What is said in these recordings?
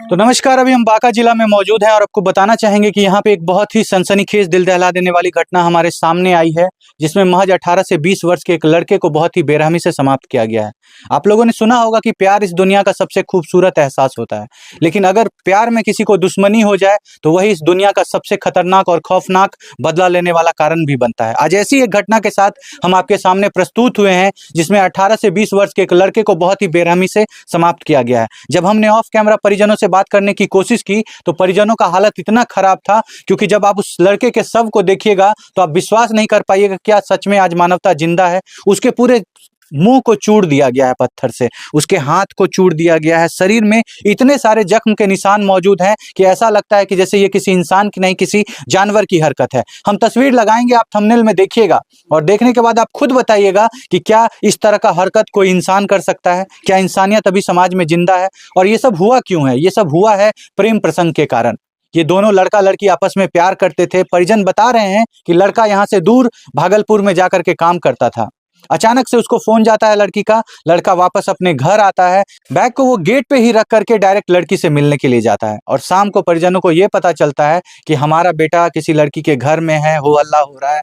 तो नमस्कार, अभी हम बांका जिला में मौजूद हैं और आपको बताना चाहेंगे कि यहाँ पे एक बहुत ही सनसनीखेज दिल दहला देने वाली घटना हमारे सामने आई है, जिसमें महज 18 से 20 वर्ष के एक लड़के को बहुत ही बेरहमी से समाप्त किया गया है। आप लोगों ने सुना होगा कि प्यार इस दुनिया का सबसे खूबसूरत एहसास होता है, लेकिन अगर प्यार में किसी को दुश्मनी हो जाए तो वही इस दुनिया का सबसे खतरनाक और खौफनाक बदला लेने वाला कारण भी बनता है। आज ऐसी एक घटना के साथ हम आपके सामने प्रस्तुत हुए हैं, जिसमें 18 से 20 वर्ष के एक लड़के को बहुत ही बेरहमी से समाप्त किया गया है। जब हमने ऑफ कैमरा परिजनों से बात करने की कोशिश की तो परिजनों का हालत इतना खराब था, क्योंकि जब आप उस लड़के के शव को देखिएगा तो आप विश्वास नहीं कर पाइएगा क्या सच में आज मानवता जिंदा है। उसके पूरे मुंह को चूड़ दिया गया है पत्थर से, उसके हाथ को चूड़ दिया गया है, शरीर में इतने सारे जख्म के निशान मौजूद हैं कि ऐसा लगता है कि जैसे ये किसी इंसान की नहीं किसी जानवर की हरकत है। हम तस्वीर लगाएंगे, आप थंबनेल में देखिएगा और देखने के बाद आप खुद बताइएगा कि क्या इस तरह का हरकत कोई इंसान कर सकता है, क्या इंसानियत अभी समाज में जिंदा है। और ये सब हुआ क्यों है? ये सब हुआ है प्रेम प्रसंग के कारण। ये दोनों लड़का लड़की आपस में प्यार करते थे। परिजन बता रहे हैं कि लड़का यहाँ से दूर भागलपुर में जाकर के काम करता था। अचानक से उसको फोन जाता है लड़की का, लड़का वापस अपने घर आता है, बैग को वो गेट पे ही रख करके डायरेक्ट लड़की से मिलने के लिए जाता है। और शाम को परिजनों को ये पता चलता है कि हमारा बेटा किसी लड़की के घर में है, हो हल्ला हो रहा है,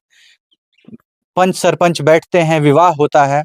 पंच सरपंच बैठते हैं, विवाह होता है।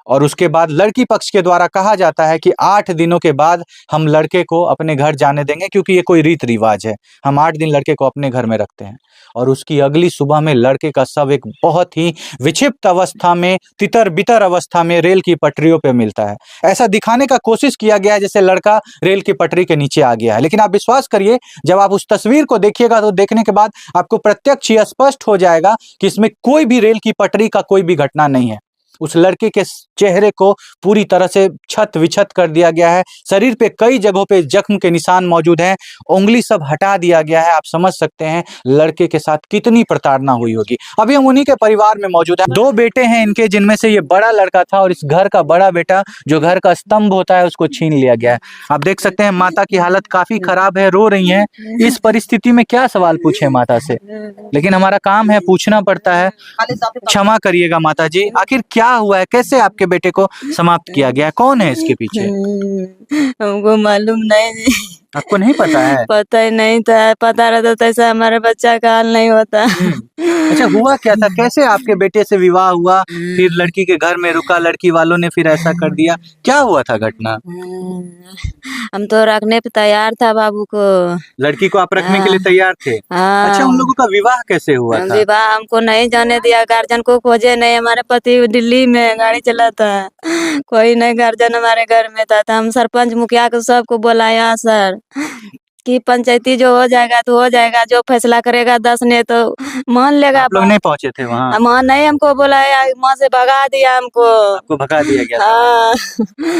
और उसके बाद लड़की पक्ष के द्वारा कहा जाता है कि 8 दिनों के बाद हम लड़के को अपने घर जाने देंगे, क्योंकि ये कोई रीत रिवाज है, हम 8 दिन लड़के को अपने घर में रखते हैं। और उसकी अगली सुबह में लड़के का शव एक बहुत ही विक्षिप्त अवस्था में, तितर बितर अवस्था में रेल की पटरियों पे मिलता है। ऐसा दिखाने का कोशिश किया गया है जैसे लड़का रेल की पटरी के नीचे आ गया है, लेकिन आप विश्वास करिए, जब आप उस तस्वीर को देखिएगा तो देखने के बाद आपको प्रत्यक्ष ही स्पष्ट हो जाएगा कि इसमें कोई भी रेल की पटरी का कोई भी घटना नहीं है। उस लड़के के चेहरे को पूरी तरह से छत विछत कर दिया गया है, शरीर पे कई जगहों पे जख्म के निशान मौजूद हैं, उंगली सब हटा दिया गया है। आप समझ सकते हैं लड़के के साथ कितनी प्रताड़ना हुई होगी। अभी हम उन्हीं के परिवार में मौजूद हैं। 2 बेटे हैं इनके, जिनमें से ये बड़ा लड़का था और इस घर का बड़ा बेटा जो घर का स्तंभ होता है उसको छीन लिया गया है। आप देख सकते हैं माता की हालत काफी खराब है, रो रही हैं। इस परिस्थिति में क्या सवाल पूछे माता से, लेकिन हमारा काम है, पूछना पड़ता है। क्षमा करिएगा माता जी, आखिर क्या हुआ है, कैसे आपके बेटे को समाप्त किया गया है, कौन है इसके पीछे? हमको मालूम नहीं। आपको नहीं पता है? पता ही नहीं था, पता रहता तो ऐसा हमारे बच्चा का हाल नहीं होता। अच्छा, हुआ क्या था, कैसे आपके बेटे से विवाह हुआ, फिर लड़की के घर में रुका, लड़की वालों ने फिर ऐसा कर दिया, क्या हुआ था घटना? हम तो रखने पे तैयार था बाबू को। लड़की को आप रखने के लिए तैयार थे? हाँ। अच्छा, उन लोगों का विवाह कैसे हुआ था? विवाह हमको नहीं जाने दिया, गार्जियन को खोजे नहीं। हमारे पति दिल्ली में गाड़ी चलाता है, कोई नहीं गार्जियन हमारे घर में था। तो हम सरपंच मुखिया को सबको बुलाया सर कि पंचायती जो हो जाएगा तो हो जाएगा, जो फैसला करेगा 10 ने तो मान लेगा। आप लोग नहीं पहुंचे थे वहाँ? वहाँ नहीं, हमको बुलाया, वहाँ से भगा दिया हमको। आपको भगा दिया गया? हाँ।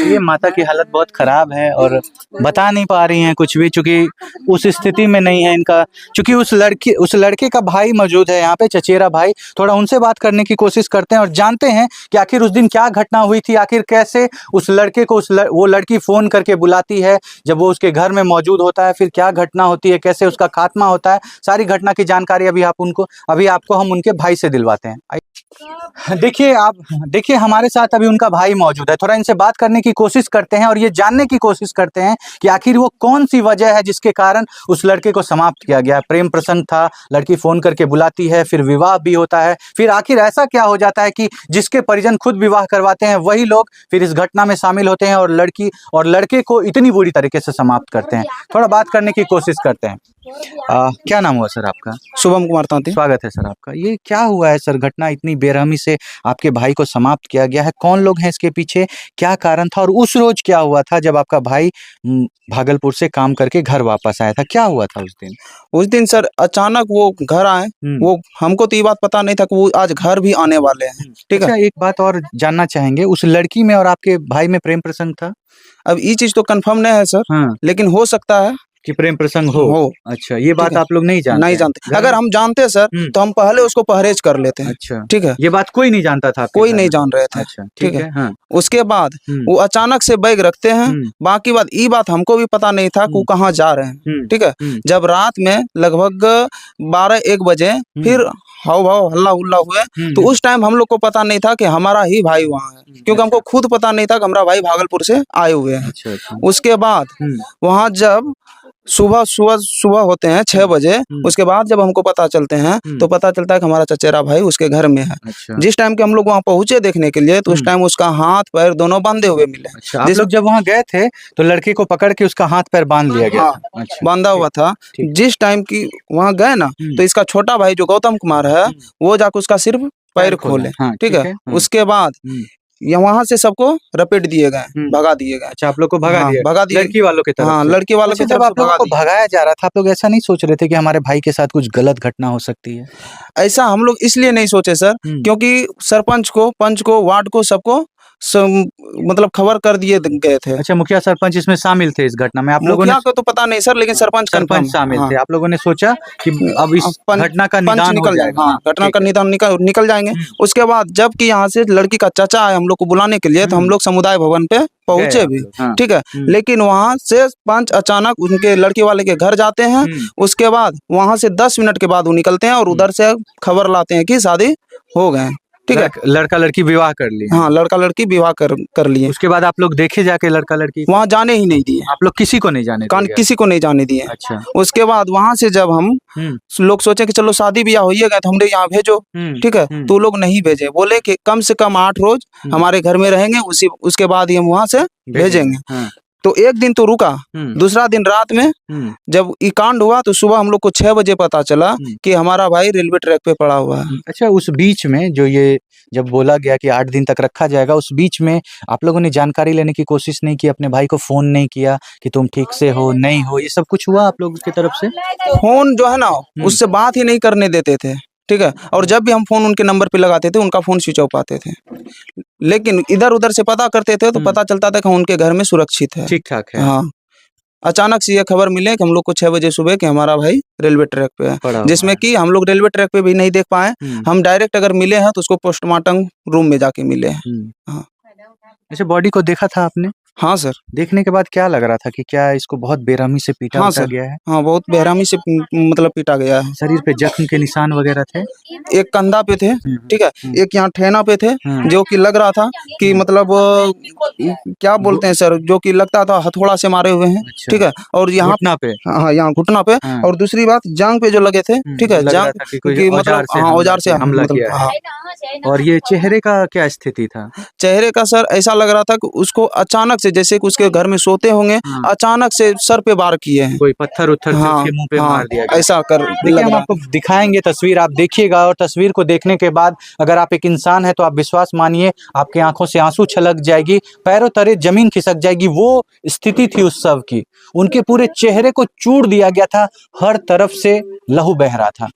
ये माता की हालत बहुत खराब है और बता नहीं पा रही हैं कुछ भी, चूंकि उस स्थिति में नहीं है इनका। चूंकि उस लड़के का भाई मौजूद है यहाँ पे, चचेरा भाई, थोड़ा उनसे बात करने की कोशिश करते हैं और जानते हैं कि आखिर उस दिन क्या घटना हुई थी, आखिर कैसे उस लड़के को वो लड़की फोन करके बुलाती है जब वो उसके घर में मौजूद होता है, फिर क्या घटना होती है, कैसे उसका खात्मा होता है। सारी घटना की जानकारी अभी आपको हम उनके भाई से दिलवाते हैं। देखिए हमारे साथ अभी उनका भाई मौजूद है, थोड़ा इनसे बात करने की कोशिश करते हैं और ये जानने की कोशिश करते हैं कि आखिर वो कौन सी वजह है जिसके कारण उस लड़के को समाप्त किया गया। प्रेम प्रसंग था, लड़की फोन करके बुलाती है, फिर विवाह भी होता है, फिर आखिर ऐसा क्या हो जाता है कि जिसके परिजन खुद विवाह करवाते हैं वही लोग फिर इस घटना में शामिल होते हैं और लड़की और लड़के को इतनी बुरी तरीके से समाप्त करते हैं। थोड़ा बात करने की कोशिश करते हैं। क्या नाम हुआ सर आपका? शुभम कुमार तांती। स्वागत है सर आपका। ये क्या हुआ है सर, घटना इतनी बेरहमी से आपके भाई को समाप्त किया गया है, कौन लोग हैं इसके पीछे, क्या कारण था, और उस रोज क्या हुआ था जब आपका भाई भागलपुर से काम करके घर वापस आया था, क्या हुआ था उस दिन? उस दिन सर अचानक वो घर आए, वो हमको तो ये बात पता नहीं था कि वो आज घर भी आने वाले हैं। ठीक है। अच्छा, एक बात और जानना चाहेंगे, उस लड़की में और आपके भाई में प्रेम प्रसंग था? अब ये चीज तो कंफर्म नहीं है सर। हाँ। लेकिन हो सकता है कि प्रेम प्रसंग हो। अच्छा, ये बात आप लोग नहीं जानते? नहीं जानते। अगर हम जानते सर तो हम पहले उसको परहेज कर लेते हैं। अच्छा, ठीक है। ये बात कोई नहीं जानता था? कोई नहीं जान रहे थे। अच्छा, ठीक है। हाँ। उसके बाद वो अचानक से बैग रखते हैं। बाकी बात ये बात हमको भी पता नहीं था कि वो कहाँ जा रहे हैं। ठीक है। जब रात में लगभग 12-1 बजे फिर हाव भाव हल्ला हुल्ला हुए, तो उस टाइम हम लोग को पता नहीं था कि हमारा ही भाई वहाँ है, क्योंकि हमको खुद पता नहीं था कि हमारा भाई भागलपुर से आए हुए हैं। अच्छा अच्छा। उसके बाद वहाँ जब सुबह होते हैं 6 बजे, उसके बाद जब हमको पता चलते हैं तो पता चलता है कि हमारा चचेरा भाई उसके घर में है। अच्छा जिस टाइम के हम लोग वहाँ पहुंचे देखने के लिए, तो उस टाइम उसका हाथ पैर दोनों बांधे हुए मिले। अच्छा, आप लोग जब वहाँ गए थे तो लड़के को पकड़ के उसका हाथ पैर बांध लिया गया हाँ, था। अच्छा, बांधा हुआ था। ठीक। जिस टाइम की वहाँ गए ना, तो इसका छोटा भाई जो गौतम कुमार है, वो जाकर उसका सिर्फ पैर खोले। हाँ, ठीक है। हाँ। उसके बाद वहां से सबको रपेट दिए गए, भगा दिए गए। अच्छा, आप लोग को भगा हाँ, दिया, भगा दिए। लड़की वालों की तरफ हाँ, से। लड़की वालों अच्छा, की जब तरफ आप से लोगों भगा को दिए। भगाया जा रहा था, आप लोग ऐसा नहीं सोच रहे थे कि हमारे भाई के साथ कुछ गलत घटना हो सकती है? ऐसा हम लोग इसलिए नहीं सोचे सर, क्योंकि सरपंच को, पंच को, वार्ड को, सबको मतलब खबर कर दिए गए थे। अच्छा, मुखिया सरपंच इसमें शामिल थे इस घटना में? आप लोगों ने? मुखिया को तो पता नहीं सर, लेकिन सरपंच सरपंच शामिल हाँ। थे। आप लोगों ने सोचा कि अब इस घटना का पंच निदान हो निकल जाएगा। हाँ, घटना का निदान निकल जाएंगे। उसके बाद जबकि यहाँ से लड़की का चाचा आए हम लोग को बुलाने के लिए, तो हम लोग समुदाय भवन पे पहुंचे भी। हाँ। ठीक है। लेकिन वहां से पंच अचानक उनके लड़के वाले के घर जाते हैं। उसके बाद वहां से 10 मिनट के बाद वो निकलते हैं और उधर से खबर लाते हैं कि शादी हो गए। ठीक है। लड़का लड़की विवाह कर लिए? हाँ, लड़का लड़की विवाह कर लिए। उसके बाद आप लोग देखे जाके लड़का लड़की? वहाँ जाने ही नहीं दिए। आप लोग किसी को नहीं जाने दिए? किसी को नहीं जाने दिए। अच्छा। उसके बाद वहां से जब हम लोग सोचे कि चलो शादी ब्याह होइए गए, तो हमने यहाँ भेजो। ठीक है। तो लोग नहीं भेजे, बोले कि कम से कम 8 रोज हमारे घर में रहेंगे, उसके बाद ही हम वहां से भेजेंगे। हाँ। तो एक दिन तो रुका, दूसरा दिन रात में जब ये कांड हुआ, तो सुबह हम लोग को 6 बजे पता चला कि हमारा भाई रेलवे ट्रैक पे पड़ा हुआ है। अच्छा, उस बीच में जो ये जब बोला गया कि 8 दिन तक रखा जाएगा, उस बीच में आप लोगों ने जानकारी लेने की कोशिश नहीं की? अपने भाई को फोन नहीं किया कि तुम ठीक से हो, नहीं हो? ये सब कुछ हुआ आप लोगों की तरफ से? फोन जो है ना, उससे बात ही नहीं करने देते थे। ठीक है। और जब भी हम फोन उनके नंबर पे लगाते थे, उनका फोन स्विच ऑफ आते थे। लेकिन इधर उधर से पता करते थे तो पता चलता था कि उनके घर में सुरक्षित है, ठीक ठाक है। हाँ। अचानक से ये खबर मिले कि हम लोग को 6 बजे सुबह कि हमारा भाई रेलवे ट्रैक पे है, जिसमें कि हम लोग रेलवे ट्रैक पे भी नहीं देख पाए। हम डायरेक्ट अगर मिले हैं तो उसको पोस्टमार्टम रूम में जाके मिले हैं। हाँ। अच्छा, बॉडी को देखा था आपने? हाँ सर। देखने के बाद क्या लग रहा था कि क्या इसको बहुत बेरहमी से पीटा गया है? हाँ, बहुत बेरहमी से मतलब पीटा गया है। शरीर पे जख्म के निशान वगैरह थे? एक कंधा पे थे। ठीक है। एक यहाँ ठेना पे थे, जो कि लग रहा था कि मतलब क्या बोलते हैं सर, जो कि लगता था हथौड़ा से मारे हुए हैं। अच्छा। ठीक है। और यहाँ घुटना पे? हाँ, यहाँ घुटना पे। हाँ। और दूसरी बात, जांग पे जो लगे थे। ठीक है। जांग की मतलब औजार से हमला किया है। और ये चेहरे का क्या स्थिति था? चेहरे का सर ऐसा लग रहा था कि उसको अचानक से, जैसे कि उसके घर में सोते होंगे, अचानक से सर पे वार किए हैं। कोई पत्थर उत्थर से उसके मुंह पे मार दिया गया। ऐसा कर देखिए, हम आपको दिखाएंगे तस्वीर, आप देखिएगा। और तस्वीर को देखने के बाद अगर आप एक इंसान है तो आप विश्वास मानिए, आपके आंखों से आंसू छलक जाएगी, पैरों तले जमीन खिसक जाएगी। वो स्थिति थी उस शव की। उनके पूरे चेहरे को चूर दिया गया था, हर तरफ से लहू बह रहा था।